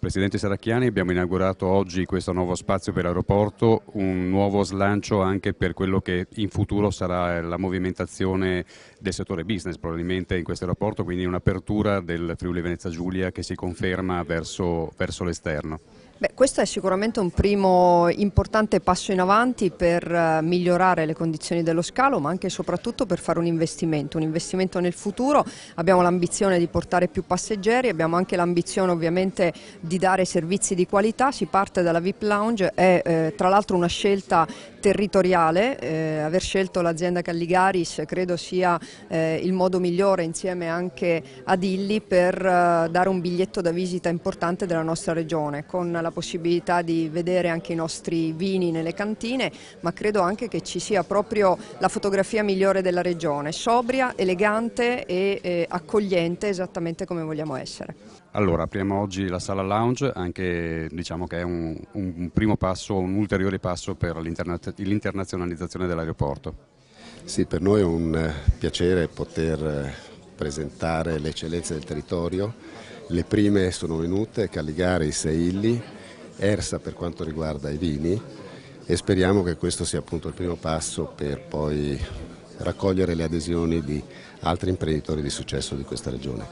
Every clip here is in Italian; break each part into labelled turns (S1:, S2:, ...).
S1: Presidente Serracchiani, abbiamo inaugurato oggi questo nuovo spazio per l'aeroporto, un nuovo slancio anche per quello che in futuro sarà la movimentazione del settore business probabilmente in questo aeroporto, quindi un'apertura del Friuli Venezia Giulia che si conferma verso l'esterno.
S2: Beh, questo è sicuramente un primo importante passo in avanti per migliorare le condizioni dello scalo, ma anche e soprattutto per fare un investimento nel futuro. Abbiamo l'ambizione di portare più passeggeri, abbiamo anche l'ambizione ovviamente di dare servizi di qualità. Si parte dalla VIP Lounge, è tra l'altro una scelta territoriale, aver scelto l'azienda Calligaris credo sia il modo migliore insieme anche ad Illy per dare un biglietto da visita importante della nostra regione, con la possibilità di vedere anche i nostri vini nelle cantine, ma credo anche che ci sia proprio la fotografia migliore della regione, sobria, elegante e accogliente, esattamente come vogliamo essere.
S1: Allora, apriamo oggi la sala lounge, anche diciamo che è un primo passo, un ulteriore passo per l'internazionalizzazione dell'aeroporto.
S3: Sì, per noi è un piacere poter presentare le eccellenze del territorio. Le prime sono venute, Calligaris e Illy, Ersa per quanto riguarda i vini, e speriamo che questo sia appunto il primo passo per poi raccogliere le adesioni di altri imprenditori di successo di questa regione.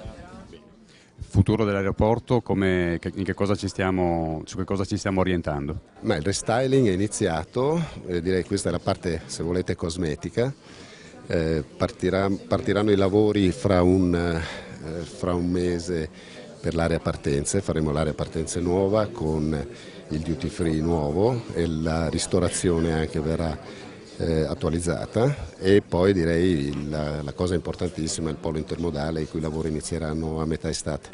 S1: Futuro dell'aeroporto, su che cosa ci stiamo orientando?
S3: Ma il restyling è iniziato, direi che questa è la parte, se volete, cosmetica. Partiranno i lavori fra un mese per l'area partenze, faremo l'area partenze nuova con il duty free nuovo e la ristorazione anche verrà attualizzata, e poi direi la cosa importantissima è il polo intermodale, i cui lavori inizieranno a metà estate.